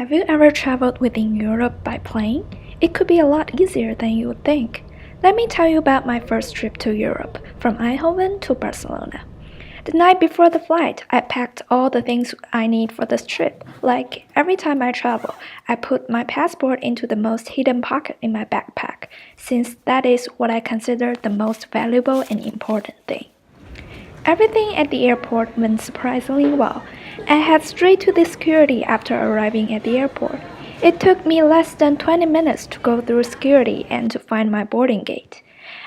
Have you ever traveled within Europe by plane? It could be a lot easier than you would think. Let me tell you about my first trip to Europe, from Eindhoven to Barcelona. The night before the flight, I packed all the things I need for this trip. Like every time I travel, I put my passport into the most hidden pocket in my backpack, since that is what I consider the most valuable and important thing. Everything at the airport went surprisingly well. I head straight to the security after arriving at the airport. It took me less than 20 minutes to go through security and to find my boarding gate.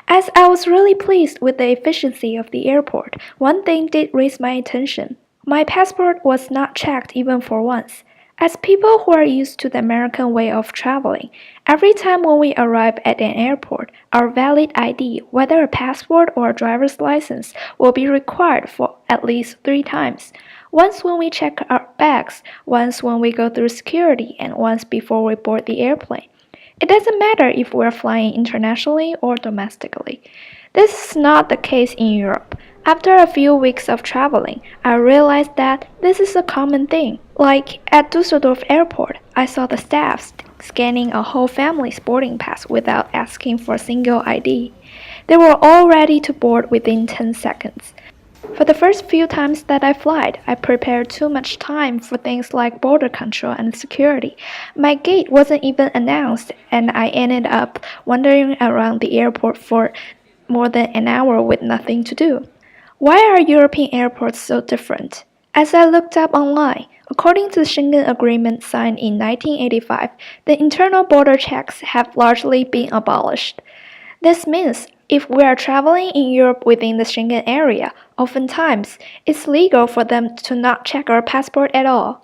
As I was really pleased with the efficiency of the airport, one thing did raise my attention. My passport was not checked even for once. As people who are used to the American way of traveling, every time when we arrive at an airport, our valid ID, whether a passport or a driver's license, will be required for at least 3 times. Once when we check our bags, once when we go through security, and once before we board the airplane. It doesn't matter if we're flying internationally or domestically. This is not the case in Europe. After a few weeks of traveling, I realized that this is a common thing. Like at Dusseldorf Airport, I saw the staff scanning a whole family's boarding pass without asking for a single ID. They were all ready to board within 10 seconds. For the first few times that I flight, I prepared too much time for things like border control and security. My gate wasn't even announced, and I ended up wandering around the airport for more than an hour with nothing to do. Why are European airports so different? As I looked up online, according to the Schengen Agreement signed in 1985, the internal border checks have largely been abolished. This means if we are traveling in Europe within the Schengen area, oftentimes it's legal for them to not check our passport at all.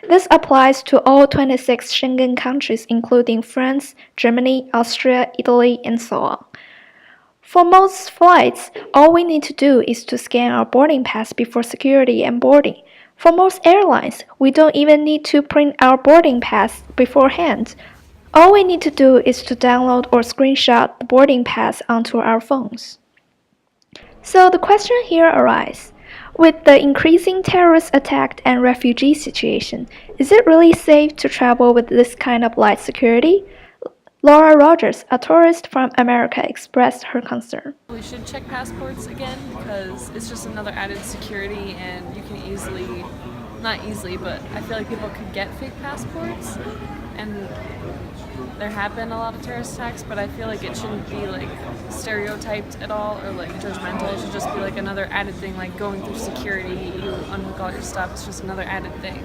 This applies to all 26 Schengen countries including France, Germany, Austria, Italy, and so on. For most flights, all we need to do is to scan our boarding pass before security and boarding. For most airlines, we don't even need to print our boarding pass beforehand. All we need to do is to download or screenshot the boarding pass onto our phones. So the question here arises, with the increasing terrorist attack and refugee situation, is it really safe to travel with this kind of light security? Laura Rogers, a tourist from America, expressed her concern. We should check passports again because it's just another added security, and you can easily, not easily, but I feel like people could get fake passports, and there have been a lot of terrorist attacks, but I feel like it shouldn't be like stereotyped at all or like judgmental. It should just be like another added thing, like going through security, you unhook all your stuff, it's just another added thing.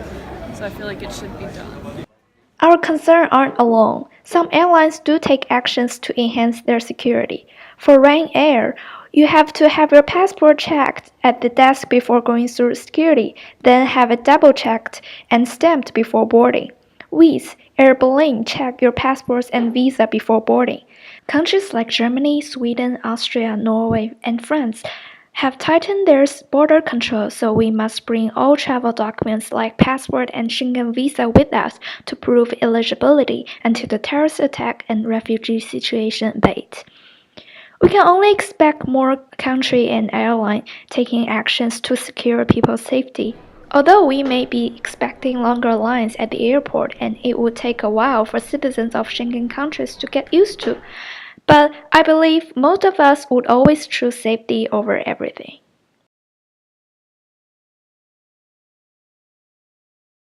So I feel like it should be done. Our concerns aren't alone. Some airlines do take actions to enhance their security. For Ryanair, you have to have your passport checked at the desk before going through security, then have it double-checked and stamped before boarding. Wizz Air Berlin check your passports and visa before boarding. Countries like Germany, Sweden, Austria, Norway, and France have tightened their border control, so we must bring all travel documents like passport and Schengen visa with us to prove eligibility until the terrorist attack and refugee situation abate. We can only expect more country and airline taking actions to secure people's safety. Although we may be expecting longer lines at the airport and it would take a while for citizens of Schengen countries to get used to, but I believe most of us would always choose safety over everything.